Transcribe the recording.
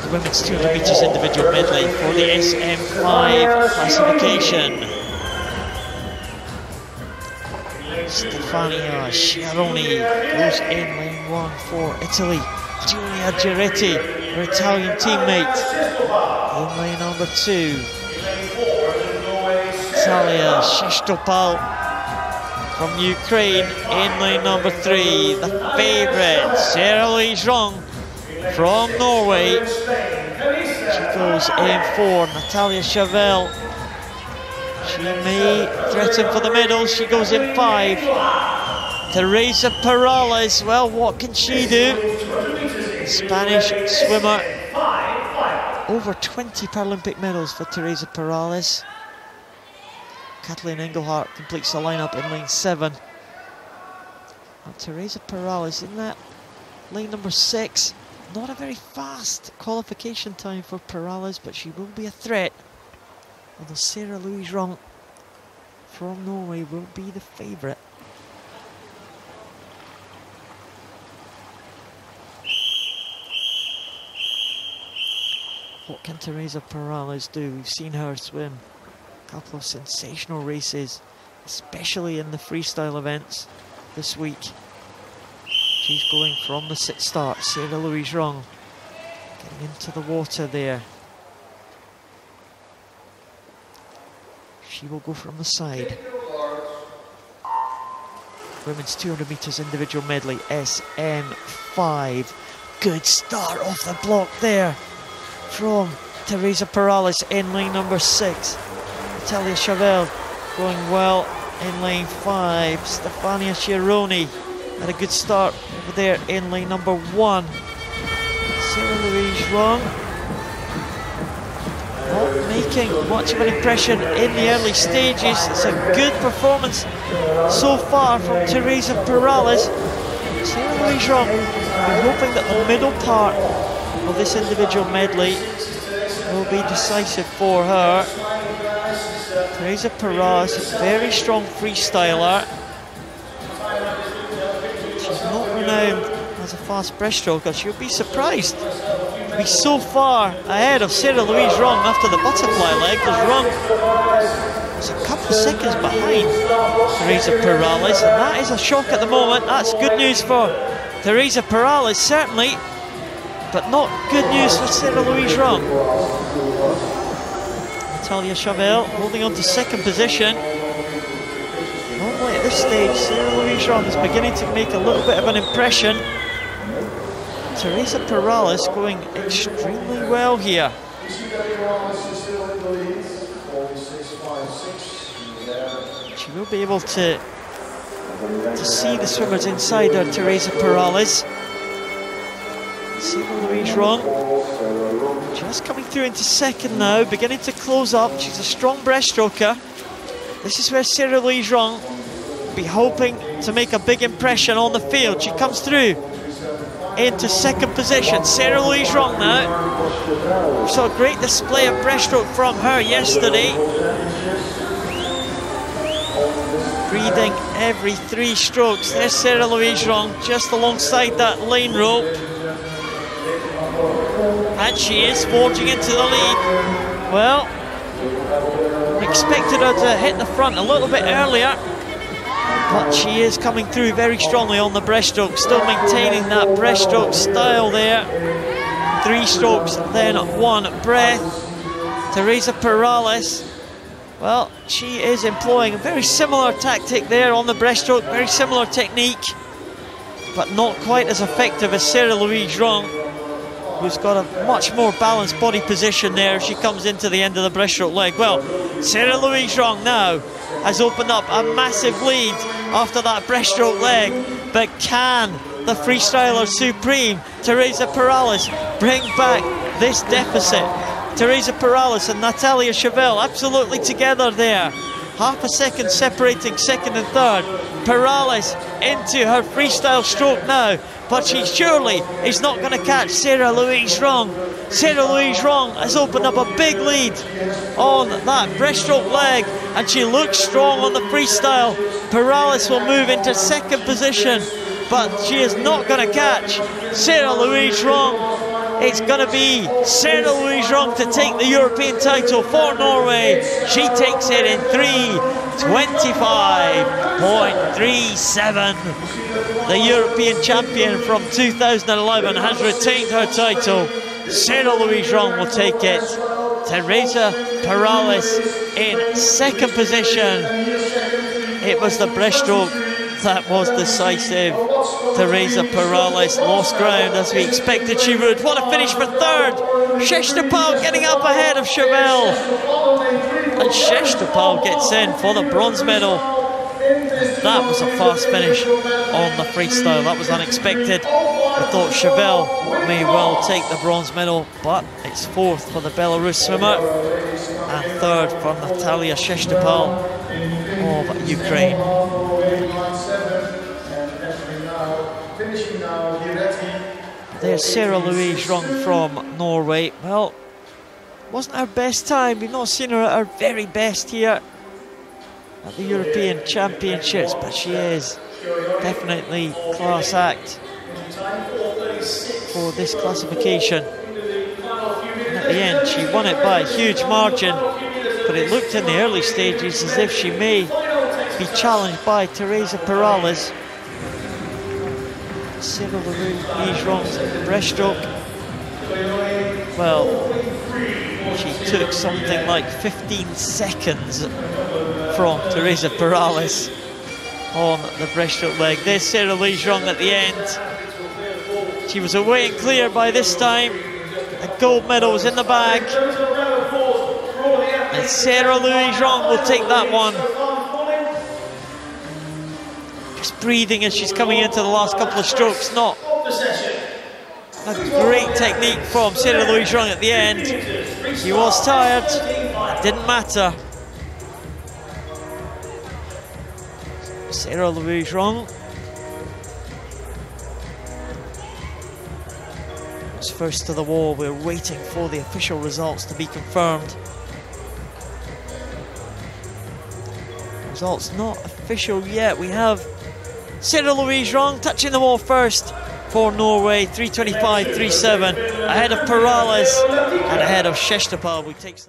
the women's 200 metres individual medley for the SM5 classification. Stefania Sciaroni goes in lane 1 for Italy. Giulia Giretti, her Italian teammate, in lane number 2. Natalia Shestopal from Ukraine in lane number 3. The favourite, Sarah-Louise Rung from Norway. She goes in 4. Natalia Chauvel, she may threaten for the medal. She goes in 5. Teresa Perales, well, what can she do? Spanish swimmer. Over 20 Paralympic medals for Teresa Perales. Kathleen Engelhardt completes the lineup in lane 7. And Teresa Perales in that lane number 6. Not a very fast qualification time for Perales, but she will be a threat. Although Sarah-Louise Rung from Norway will be the favourite. What can Teresa Perales do? We've seen her swim a couple of sensational races, especially in the freestyle events this week. She's going from the 6th start. Sarah-Louise Rung getting into the water there. She will go from the side. Women's 200 metres individual medley, SM5. Good start off the block there from Teresa Perales in lane number 6. Natalia Chauvel going well in lane 5. Stefania Sciaroni had a good start over there in lane number 1. Sarah-Louise Rung not making much of an impression in the early stages. It's a good performance so far from Teresa Perales. Sarah-Louise Rung, we're hoping that the middle part of this individual medley will be decisive for her. Teresa Perales, a very strong freestyler. She's not renowned as a fast breaststroker. She'll be surprised to be so far ahead of Sarah-Louise Rung after the butterfly leg, because Rung was a couple of seconds behind Teresa Perales, and that is a shock at the moment. That's good news for Teresa Perales, certainly, but not good news for Sarah-Louise Rung. Natalia Chauvel holding on to 2nd position. Normally at this stage, Sarah-Louise Rung is beginning to make a little bit of an impression. Teresa Perales going extremely well here. She will be able to see the swimmers inside her, Teresa Perales. Sarah-Louise Rung just coming through into 2nd now, beginning to close up. She's a strong breaststroker. This is where Sarah-Louise Rung will be hoping to make a big impression on the field. She comes through into 2nd position. Sarah-Louise Rung now. We saw a great display of breaststroke from her yesterday. Breathing every 3 strokes. There's Sarah-Louise Rung just alongside that lane rope. And she is forging into the lead. Well, expected her to hit the front a little bit earlier, but she is coming through very strongly on the breaststroke, still maintaining that breaststroke style there. 3 strokes, then 1 breath. Teresa Perales, well, she is employing a very similar tactic there on the breaststroke, very similar technique, but not quite as effective as Sarah-Louise Rung, who's got a much more balanced body position there if she comes into the end of the breaststroke leg. Well, Sarah-Louise Rung now has opened up a massive lead after that breaststroke leg, but can the freestyler supreme, Teresa Perales, bring back this deficit? Teresa Perales and Natalia Chauvel absolutely together there. Half a second separating 2nd and 3rd. Perales into her freestyle stroke now, but she surely is not going to catch Sarah-Louise Rung. Sarah-Louise Rung has opened up a big lead on that breaststroke leg, and she looks strong on the freestyle. Perales will move into 2nd position, but she is not going to catch Sarah-Louise Rung. It's going to be Sarah Louise Rong to take the European title for Norway. She takes it in 3:25.37. The European champion from 2011 has retained her title. Sarah Louise Rong will take it. Teresa Perales in second position. It was the breaststroke that was decisive. Teresa Perales lost ground as we expected she would. What a finish for third. Sheshtapal getting up ahead of Chevelle. And Sheshtapal gets in for the bronze medal. That was a fast finish on the freestyle. That was unexpected. I thought Chevelle may well take the bronze medal, but it's fourth for the Belarus swimmer and third for Natalia Sheshtapal of Ukraine. There's Sarah Louise Rong from Norway. Well, wasn't her best time. We've not seen her at her very best here at the European Championships, but she is definitely class act for this classification. And at the end, she won it by a huge margin, but it looked in the early stages as if she may be challenged by Teresa Perales. Sarah Louise Rong's breaststroke, well, she took something like 15 seconds from Teresa Perales on the breaststroke leg. There's Sarah Louise Rong at the end. She was away and clear by this time. The gold medal was in the bag. And Sarah Louise Rong will take that one. Just breathing as she's coming into the last couple of strokes. Not a great technique from Sarah Louise Rong at the end. She was tired. It didn't matter. Sarah Louise Rong was first to the wall. We're waiting for the official results to be confirmed. Results not official yet. We have Sarah Louise Rong touching the wall first for Norway, 3:25.37, ahead of Perales and ahead of Sheshtapal. We take